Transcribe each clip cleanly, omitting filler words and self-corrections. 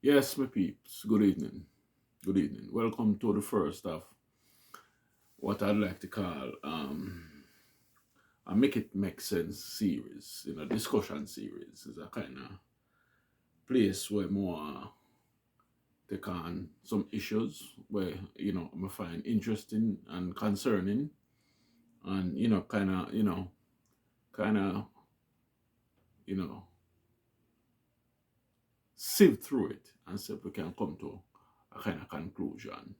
Yes, my peeps. Good evening. Good evening. Welcome to the first of what I'd like to call a Make It Make Sense series, discussion series. Is a kind of place where more take on some issues where, I find interesting and concerning and, kind of, you know, sieve through it and see if we can come to a kind of conclusion.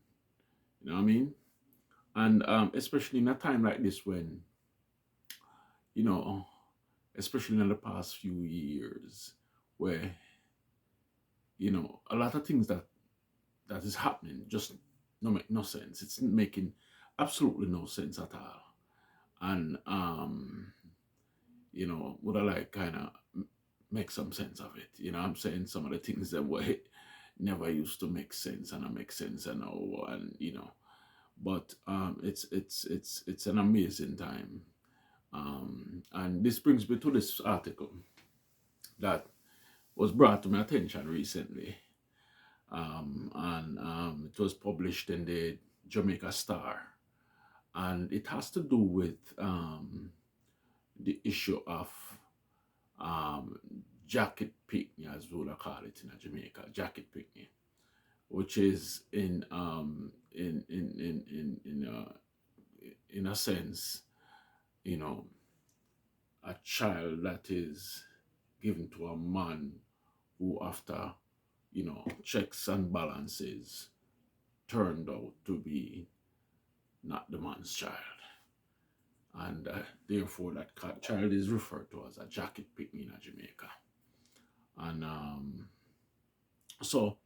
You know what I mean? And especially in a time like this when, you know, especially in the past few years, where a lot of things that is happening just no make no sense. It's making absolutely no sense at all. And would I like kind of make some sense of it? I'm saying some of the things that were never used to make sense and I make sense and now and but it's an amazing time. And this brings me to this article that was brought to my attention recently. And it was published in the Jamaica Star. And it has to do with the issue of um, jacket Pickney, as we would call it in Jamaica, jacket Pickney, which is in a sense, you know, a child that is given to a man who, after checks and balances, turned out to be not the man's child. And therefore, that child is referred to as a jacket picnic in Jamaica. And so,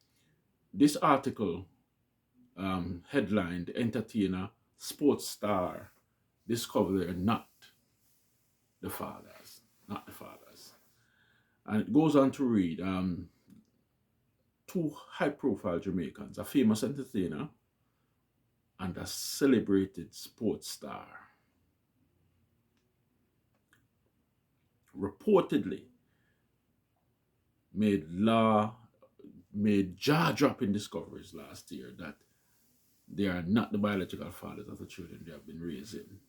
this article headlined Entertainer, Sports Star discover they're not the fathers, not the fathers. And it goes on to read two high profile Jamaicans, a famous entertainer and a celebrated sports star, reportedly made jaw-dropping discoveries last year that they are not the biological fathers of the children they have been raising.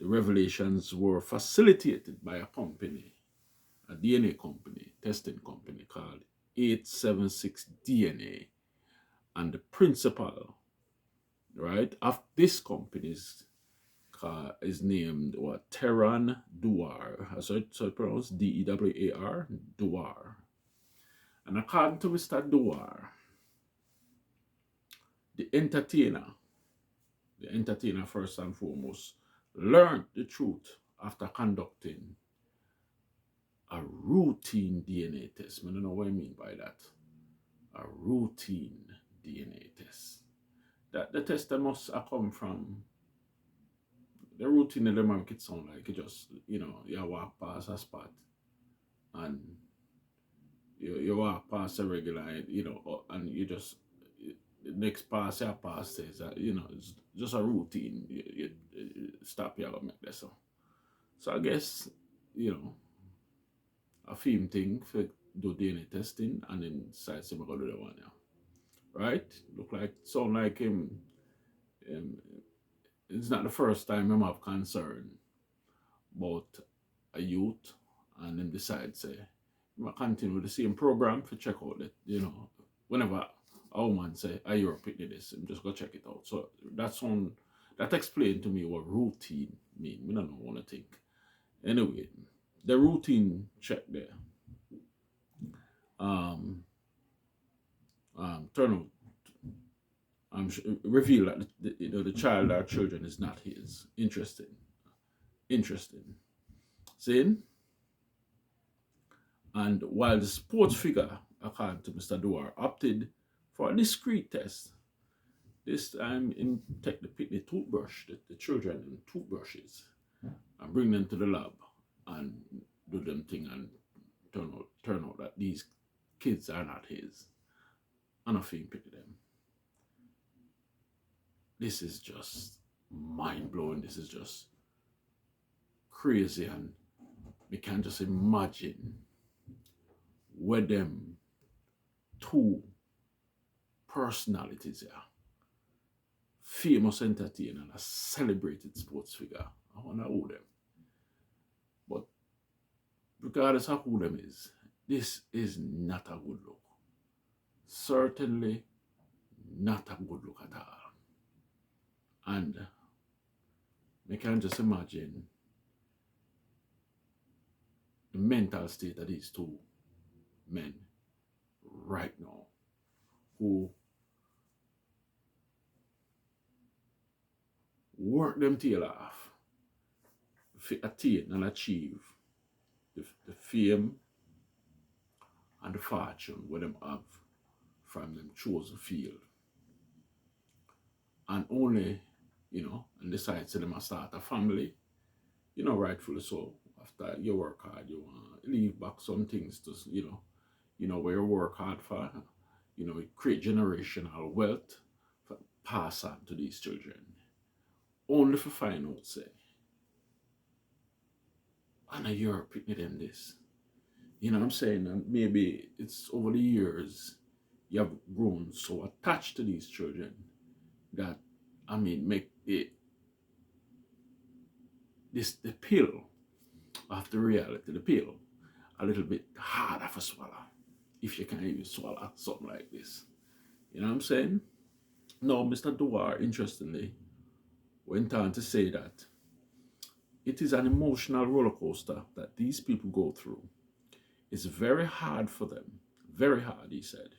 The revelations were facilitated by a company, a DNA company, testing company called 876 DNA, and the principal, right, of this company's is named what? Teran Duar. So it's pronounced Dewar, Duar. And according to Mr. Duar, the entertainer, first and foremost, learned the truth after conducting a routine DNA test. I don't know what I mean by that. A routine DNA test. That the test that must have come from the routine of the make it sound like you just, you walk past a spot and you walk past a regular, and you just, the next pass you pass says that, it's just a routine. You stop here and make that so. So I guess, a film thing for do DNA testing and then decide to go do the one now. Right? Sound like him, um, it's not the first time him have concern about a youth and then decide say I continue with the same program for check out it, whenever a woman say, are you picking this? I'm just go check it out. So that explained to me what routine mean. We don't know what I think. Anyway, the routine check there. Um turn out reveal that the child or children is not his. Interesting. Saying, and while the sports figure, according to Mr. Duar, opted for a discreet test, this time in take the Pickney toothbrush, the children in toothbrushes, and bring them to the lab and do them thing and turn out that these kids are not his. And I feel pity them. This is just mind blowing. This is just crazy, and we can just imagine where them two personalities here. Famous entertainer and a celebrated sports figure. I wonder who them. But regardless of who them is, this is not a good look. Certainly not a good look at all. And I can just imagine the mental state of these two men right now who work them tail off to attain and achieve the fame and the fortune where them have from them chosen field. And only, and decide to them start a family, rightfully so. After you work hard, you want to leave back some things to, where you work hard for, create generational wealth, for pass on to these children. Only for find out, say, and you're picking them this. You know what I'm saying? And maybe it's over the years you have grown so attached to these children that, make the pill of the reality, the pill, a little bit harder for swallow, if you can even swallow something like this. You know what I'm saying? Now, Mr. Dwar, interestingly, went on to say that it is an emotional roller coaster that these people go through. It's very hard for them. Very hard, he said.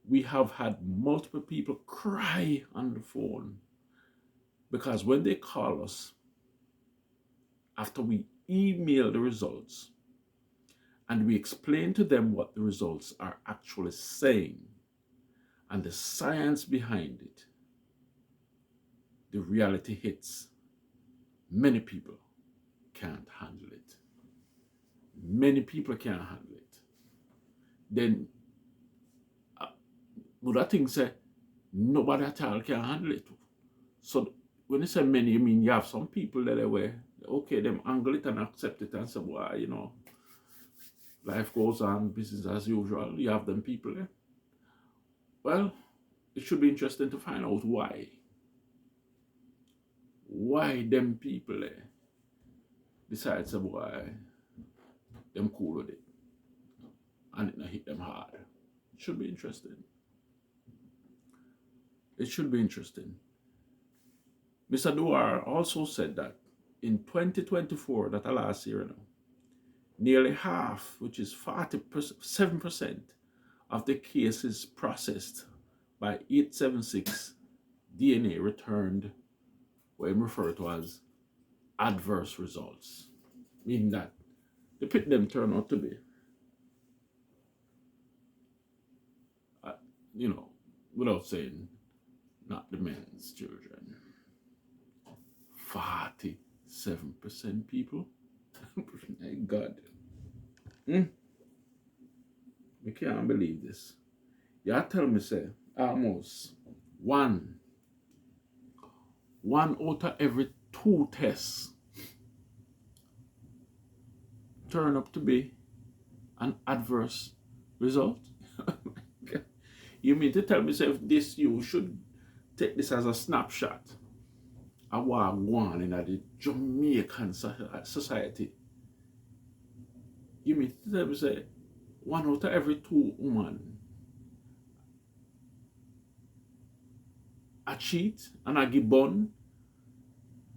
We have had multiple people cry on the phone because when they call us after we email the results and we explain to them what the results are actually saying and the science behind it, the reality hits. Many people can't handle it. Many people can't handle it. Then, good I think say nobody at all can handle it. So when you say many, you mean you have some people that way, okay, them angle it and accept it and say, well, life goes on, business as usual. You have them people there. Well, it should be interesting to find out why. Why them people there decide to why them cool with it and it not hit them hard. It should be interesting. It should be interesting. Mr. Dwar also said that in 2024, that last year now, nearly half, which is 47% of the cases processed by 876 DNA returned what he referred to as adverse results, meaning that the pit them turn out to be, without saying, not the men's children. 47% people. My God. I can't believe this. You tell me, say, almost one out of every 2 tests turn up to be an adverse result? You mean to tell me, say, if this, you should take this as a snapshot of what going on in the Jamaican society? You mean to tell me, say, 1 out of every 2 women a cheat and a give bun,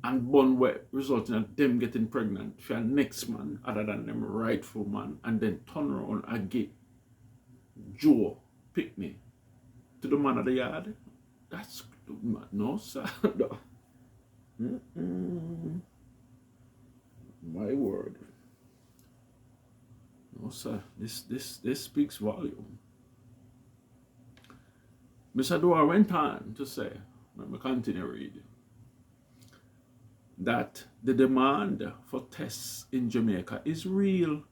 and bun where resulting in them getting pregnant for a next man other than them rightful man, and then turn around and get Joe Pickney to the man of the yard? That's no, sir. No. My word. No, sir. This speaks volume. Mr. Dwar went on to say, let me continue reading, that the demand for tests in Jamaica is real.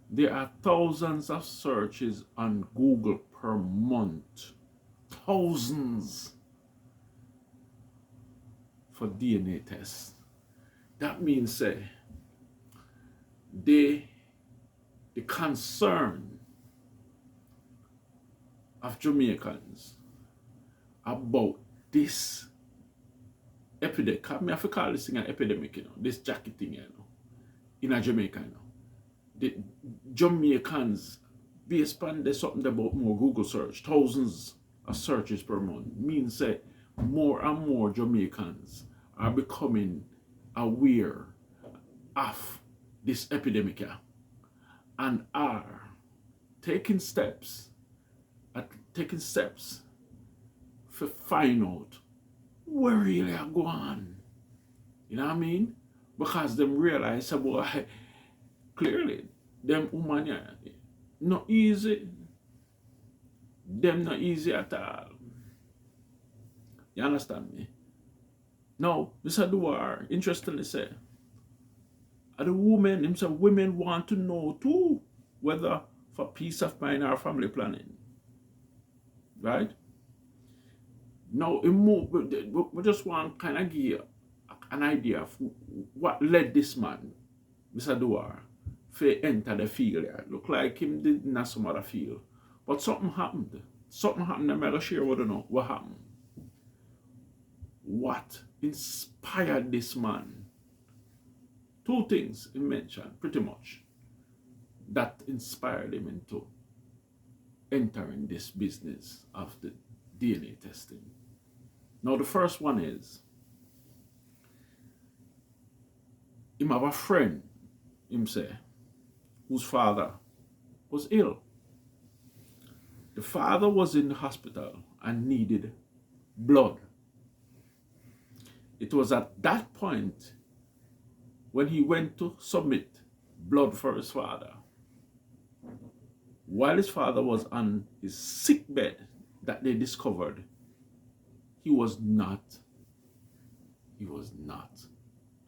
There are thousands of searches on Google per month. Thousands for DNA tests. That means, say, they the concern of Jamaicans about this epidemic. I have to call this thing an epidemic, this jacket thing, in a Jamaica, The Jamaicans, based on there's something about more Google search, thousands of searches per month, means that more and more Jamaicans are becoming aware of this epidemic and are taking steps to find out where really are going on. You know what I mean? Because them realize about clearly them women not easy. Them not easy at all. You understand me? Now, Mr. Duar, interestingly say, the women, himself, women want to know too, whether for peace of mind or family planning. Right? Now, we just want kind of give you an idea of what led this man, Mr. Duar, to enter the field. Look like him did not some other field. But something happened. Something happened. I'm going to share with you now what happened. What inspired this man? Two things he mentioned, pretty much, that inspired him into entering this business of the DNA testing. Now, the first one is, him have a friend, him say, whose father was ill. The father was in the hospital and needed blood. It was at that point when he went to submit blood for his father. While his father was on his sick bed, that they discovered he was not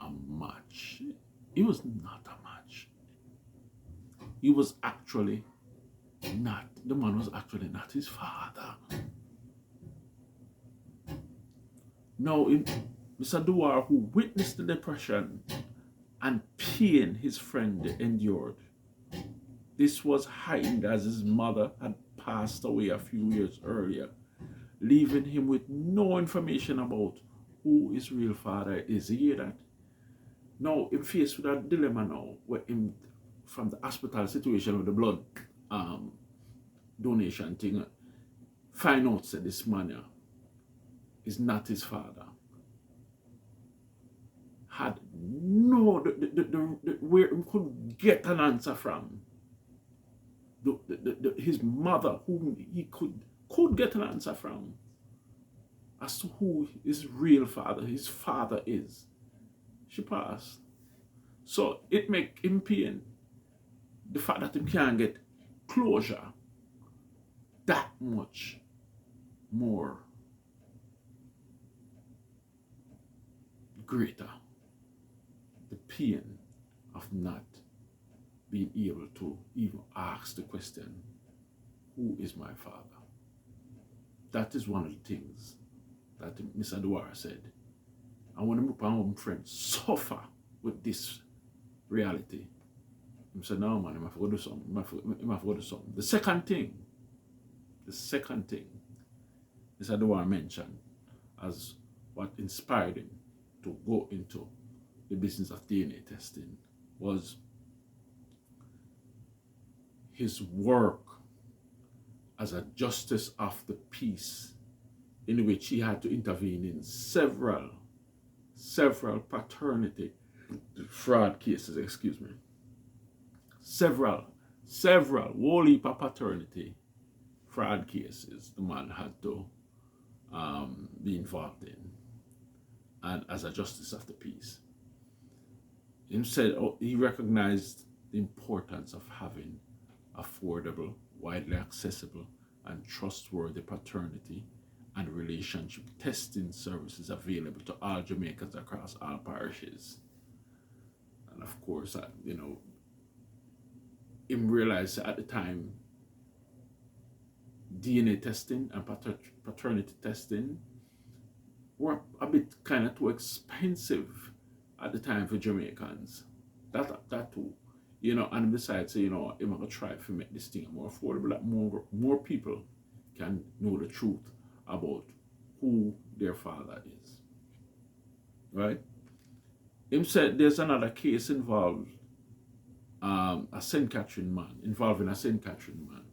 a match. He was not a match. He was actually not, the man was actually not his father. Now, Mr. Duar, who witnessed the depression and pain his friend endured, this was heightened as his mother had passed away a few years earlier, leaving him with no information about who his real father is. You hear that? Now, him faced with a dilemma now, where him, from the hospital situation with the blood donation thing, find out that this man is not his father. Had no, where he could get an answer from. His mother, whom he could get an answer from, as to who his real father, his father is. She passed. So it make him pain. The fact that he can't get closure that much more greater. The pain of not being able to even ask the question, who is my father? That is one of the things that Mr. Duar said. And when my friends suffer with this reality, he said, no man, I have to go do something. I have to go do something. The second thing Mr. Duar mentioned as what inspired him to go into the business of DNA testing was his work as a justice of the peace, in which he had to intervene in several paternity fraud cases, several whole heap of paternity fraud cases the man had to be involved in, and as a justice of the peace. He said he recognized the importance of having affordable, widely accessible, and trustworthy paternity and relationship testing services available to all Jamaicans across all parishes. And of course, him realized at the time DNA testing and paternity testing were a bit kind of too expensive at the time for Jamaicans. That too. You know, and besides, you know, I'm gonna try to make this thing more affordable, that more people can know the truth about who their father is. Right? Him said there's another case involved a St. Catherine man, involving a St. Catherine man,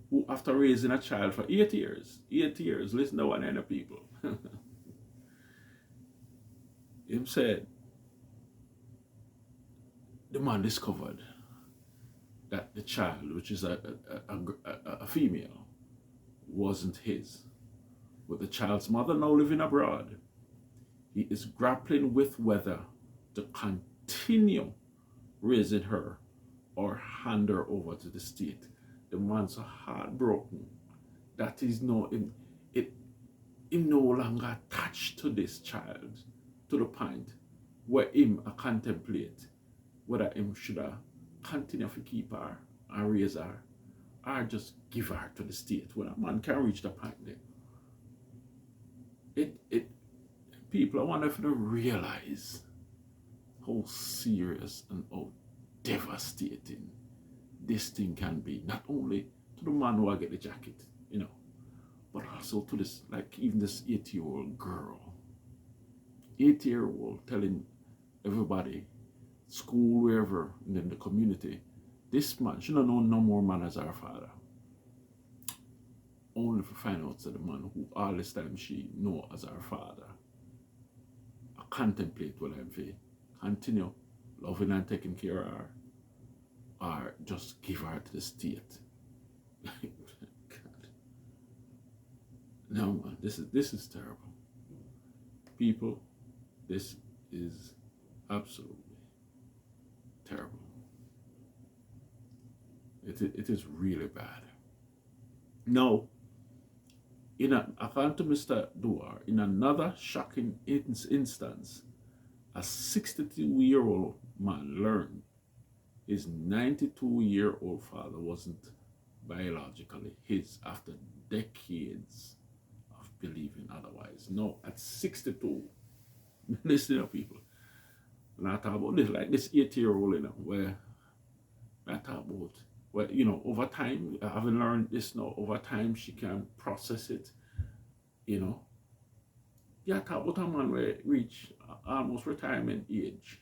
who after raising a child for 8 years, listen to one end of people. Him said the man discovered that the child, which is a female, wasn't his. With the child's mother now living abroad, he is grappling with whether to continue raising her or hand her over to the state. The man's so heartbroken that he's no him no longer attached to this child to the point where him contemplate whether him should continue to keep her and raise her or just give her to the state. When a man can reach the point there, it people, I wonder if they realize how serious and how devastating this thing can be, not only to the man who get the jacket, you know, but also to this, like even this 8-year-old girl, 8-year-old telling everybody, school, wherever, and in the community, this man, she don't know no more man as her father. Only to find out that the man who all this time she know as her father, I contemplate what I'm saying, continue loving and taking care of her, or just give her to the state. God. No man, this is terrible. People, this is absolutely terrible. It is really bad. Now, according to Mr. Duar, in another shocking instance, a 62-year-old man learned his 92-year-old father wasn't biologically his after decades of believing otherwise. No, at 62, listen to people. And I talk about this, like this 8-year-old, you know, where I talk about, well, you know, over time, having learned this now, over time she can process it, you know. Yeah, talk about a man where reach almost retirement age,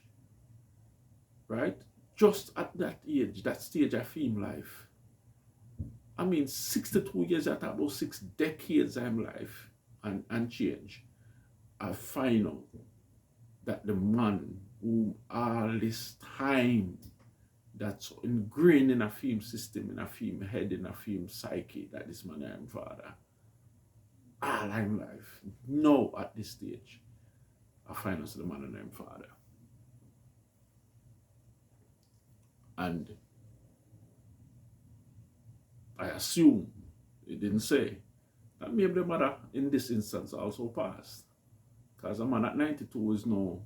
right? Just at that age, that stage of him life. I mean, 62 years, I talk about 6 decades of life and change. I find out that the man who all this time that's ingrained in a film system, in a film head, in a film psyche, that this man I am father. All I'm life. No, at this stage, I find out the man I am father. And I assume, it didn't say, that maybe the mother in this instance also passed. Because a man at 92 is no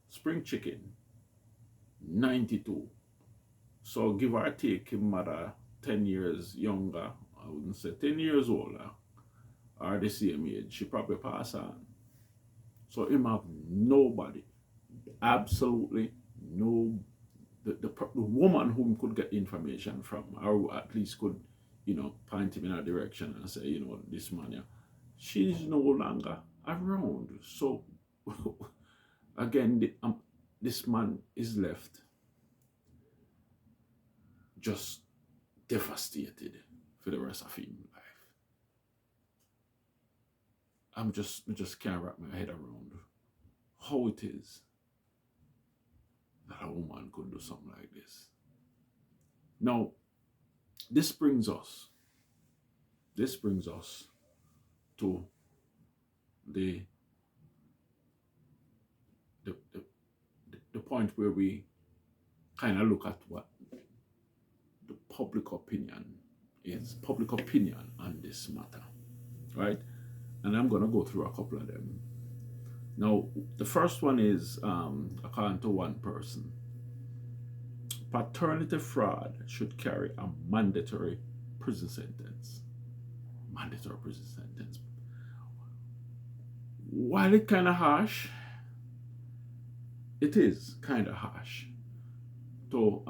spring chicken. 92. So give or take him mother 10 years younger, I wouldn't say 10 years older, or the same age, she probably pass on. So him have nobody, absolutely no, the woman whom could get information from, or at least could, you know, point him in a direction and say, you know, this man, yeah, she's no longer around. So again, this man is left just devastated for the rest of his life. I just can't wrap my head around how it is that a woman could do something like this. Now, this brings us to the point where we kind of look at what the public opinion on this matter, right? And I'm going to go through a couple of them. Now, the first one is, according to one person, paternity fraud should carry a mandatory prison sentence. Mandatory prison sentence. While it's kind of harsh, it is kind of harsh. to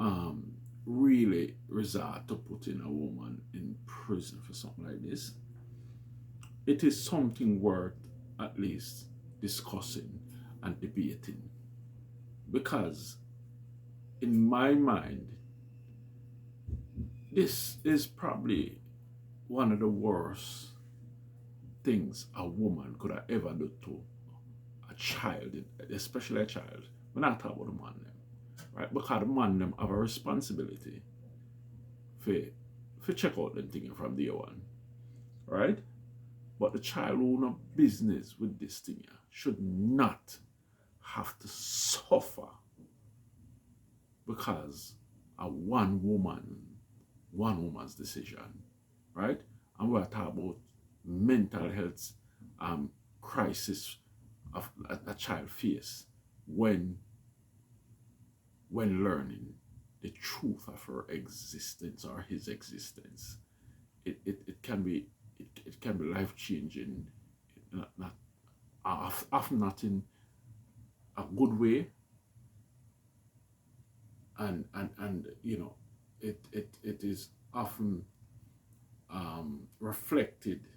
really resort to putting a woman in prison for something like this. It is something worth at least discussing and debating, because in my mind, this is probably one of the worst things a woman could have ever done to a child, especially a child. We're not talking about the man them, right? Because the man them have a responsibility for check out them thing from day one, right? But the child who no business with this thing should not have to suffer because of one woman's decision, right? And we're talking about mental health crisis of a child face when learning the truth of her existence or his existence. It can be life changing, not often not in a good way, and you know, it is often reflected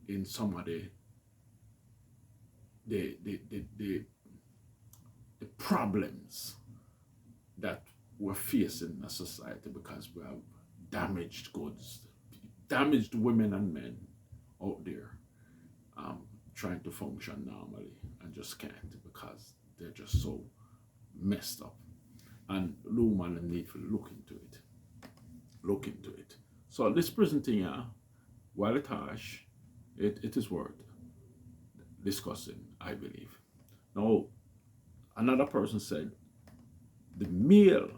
in some of the problems that we're facing in a society, because we have damaged goods, damaged women and men out there trying to function normally and just can't because they're just so messed up. And the woman need to look into it. Look into it. So this prison thing, while it's harsh, it is worth discussing, I believe. Now, another person said the male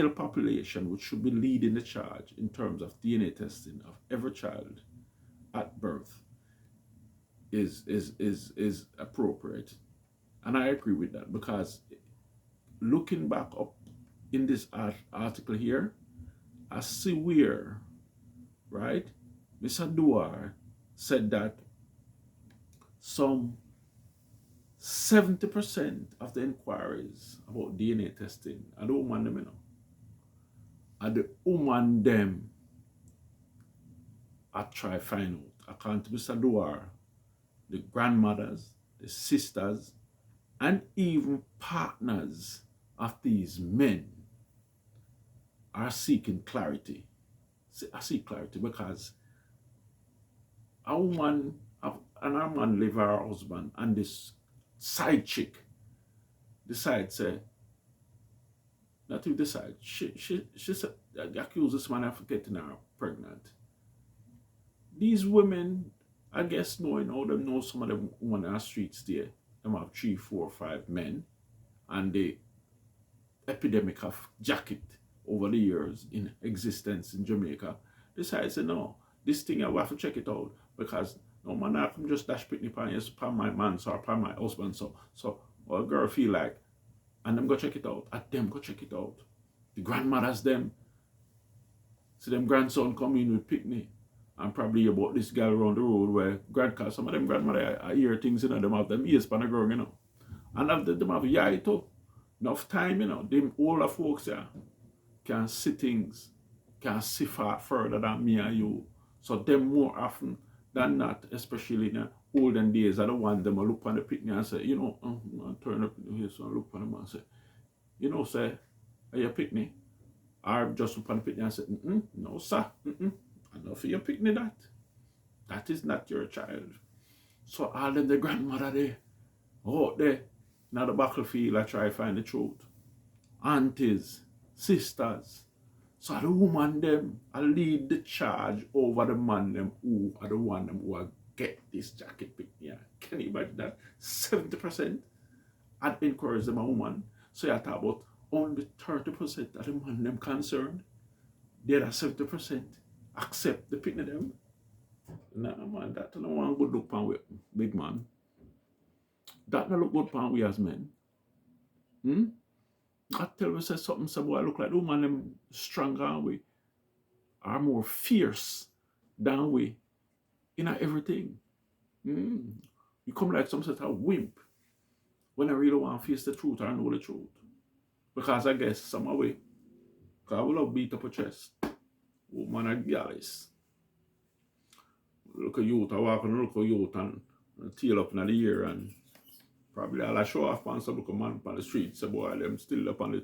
population, which should be leading the charge in terms of DNA testing of every child at birth, is appropriate. And I agree with that, because looking back up in this article here, I see where, right, Mr. Duar said that some 70% of the inquiries about DNA testing are the woman them, you know. And the woman them I try find out. According to Mr. Duar, the grandmothers, the sisters, and even partners of these men are seeking clarity. I seek clarity because a woman and her man leave her husband, and this side chick decides, not to decide, she said, accused this man of getting her pregnant. These women, I guess, knowing how them know some of them women on the streets there, them have 3, 4, 5 men, and the epidemic of jacket over the years in existence in Jamaica, decides, no, this thing I will have to check it out, because no man I can just dash Pickney upon my man's or upon my husband. So a girl feel like, and them go check it out, at them go check it out. The grandmothers them, see them grandson come in with Pickney, and probably about this girl around the road where some of them grandmother I hear things, you know, them have them ears pan the girl, you know. And them have yeah too. Enough time, you know, them older folks can see things, can see far further than me and you. So them more often than not, especially in the olden days, I don't want them to look on the Pickney and say, you know, turn up here so I look on them and say, you know, say, are you Pickney? Or just look on the Pickney and say, no sir, enough for your Pickney that. That is not your child. So all them the grandmother there, out there, now the battlefield, I try to find the truth. Aunties, sisters. So the woman them, I lead the charge over the man them who are the one them who get this jacket pick. Yeah. Can you imagine that? 70% I'd encourage them a woman. So you talk about only 30% of the man them concerned. The other 70% accept the picking them. Nah man, that don't want good look pan we big man. That don't look good pan we as men. I tell you say something, some boy look like the woman them stronger than we, are more fierce than we in everything. You come like some sort of wimp when I really want to face the truth or know the truth. Because I guess some way, because we love beat up a chest. Woman and gals. Look at youth, I walk and look at youth and tail up in the ear and probably all I show off on some look a man on the street, say boy, them still up on the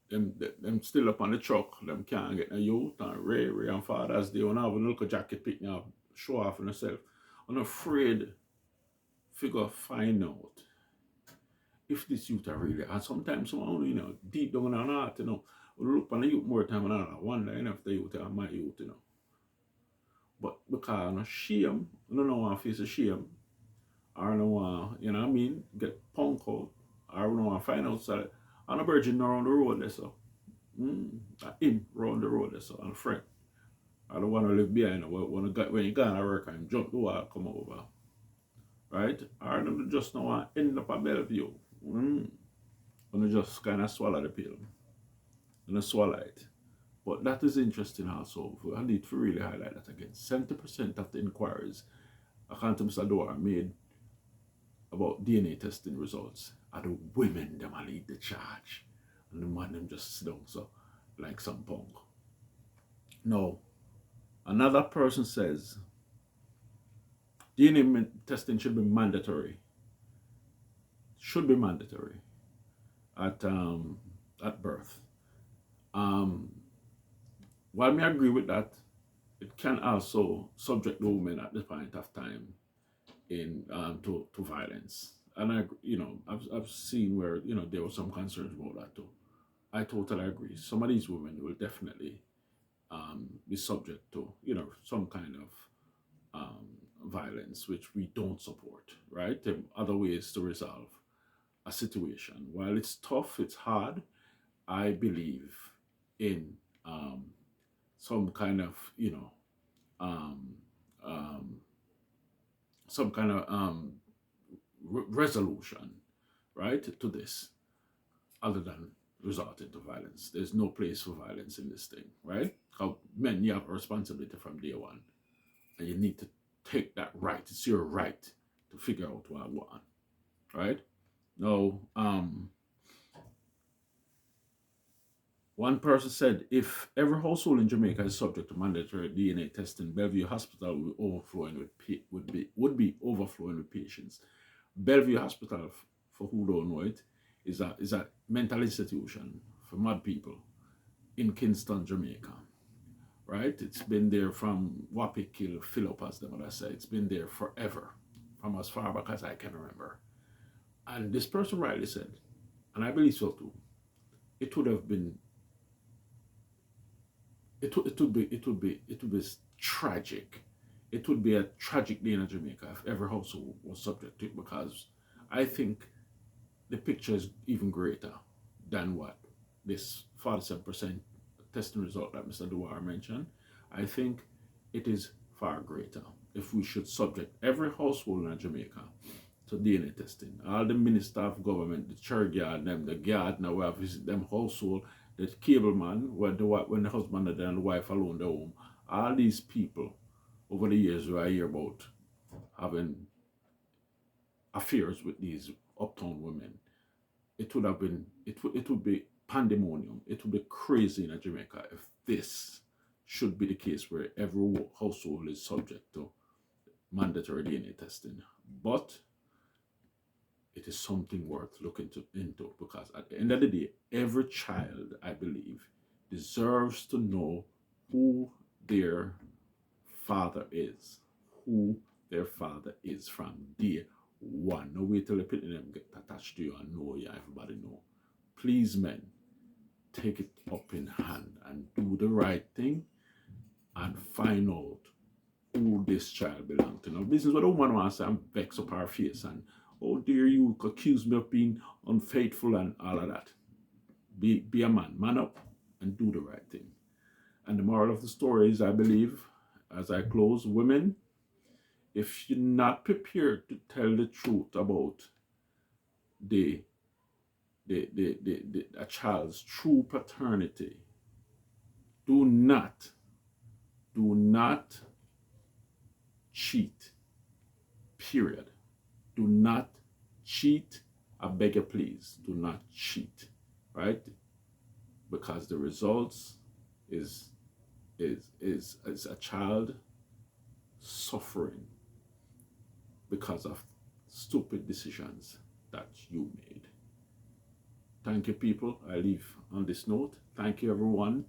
them still up on the truck, them can't get no youth and Ray and Father's Day, when I have a look at jacket Pickney up, show off on yourself. I'm afraid figure find out if this youth are really, and sometimes someone, deep down in our heart, we look on the youth more time and I wonder, if the youth are my youth, But because no shame, I don't want to face a shame, or I don't want, you know what I mean, get punk out, or I don't want to find out that I'm a virgin around the road there, so. Him around the road there, so, and a friend. I don't want to live behind, when you go to work and jump the wall, come over. Right? Or I don't just know want to end up at Bellevue. And just kind of swallow the pill. And swallow it. But that is interesting also. I need to really highlight that again. 70% of the inquiries, according to Mr. Dore, made about DNA testing results are the women them a lead the charge. And the man them just sit down so like some punk. No. Another person says DNA testing should be mandatory. Should be mandatory at birth. While I agree with that, it can also subject the women at this point of time in to violence. And I've seen where there were some concerns about that too. I totally agree. Some of these women will definitely be subject to some kind of violence, which we don't support. Right? There are other ways to resolve a situation. While it's tough, it's hard. I believe in some kind of um, um, some kind of resolution, right, to this, other than resorting to violence. There's no place for violence in this thing, right? Because men, you have a responsibility from day one, and you need to take that right. It's your right to figure out what I want, right? Now, one person said, if every household in Jamaica is subject to mandatory DNA testing, Bellevue Hospital would be overflowing with patients. Bellevue Hospital, for who don't know it, is a mental institution for mad people in Kingston, Jamaica. Right? It's been there from Wapikill, Philip, as the mother said. It's been there forever, from as far back as I can remember. And this person rightly said, and I believe so too, it would have been it would be tragic. It would be a tragic day in Jamaica if every household was subject to it, because I think the picture is even greater than what this 47% testing result that Mr. Dwyer mentioned. I think it is far greater if we should subject every household in Jamaica to DNA testing. All the minister of government, the church yard, them, the gardener, where visit them household, the cable man, when the husband and the wife alone in the home, all these people over the years who I hear about having affairs with these uptown women, it would be pandemonium. It would be crazy in Jamaica if this should be the case where every household is subject to mandatory DNA testing. But it is something worth looking into, because at the end of the day, every child, I believe, deserves to know who their father is, from day one. No wait till the pit them get attached to you and know you, everybody know. Please, men, take it up in hand and do the right thing and find out who this child belongs to. Now, this is what a woman wants to say and vex up her face and, oh dear, you accuse me of being unfaithful and all of that. Be a man up and do the right thing. And the moral of the story is, I believe, as I close, women, if you're not prepared to tell the truth about a child's true paternity, do not cheat. Period. Do not cheat I beg you, please do not cheat, right? Because the results is is a child suffering because of stupid decisions that you made. Thank you, people. I leave on this note. Thank you, everyone.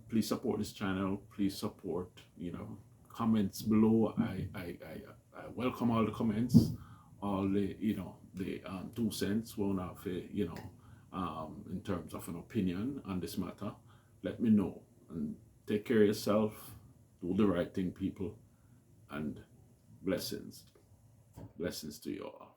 Please support this channel. Please support, comments below. I welcome all the comments, all the, the 2 cents, one of, in terms of an opinion on this matter. Let me know and take care of yourself. Do the right thing, people, and blessings. Blessings to you all.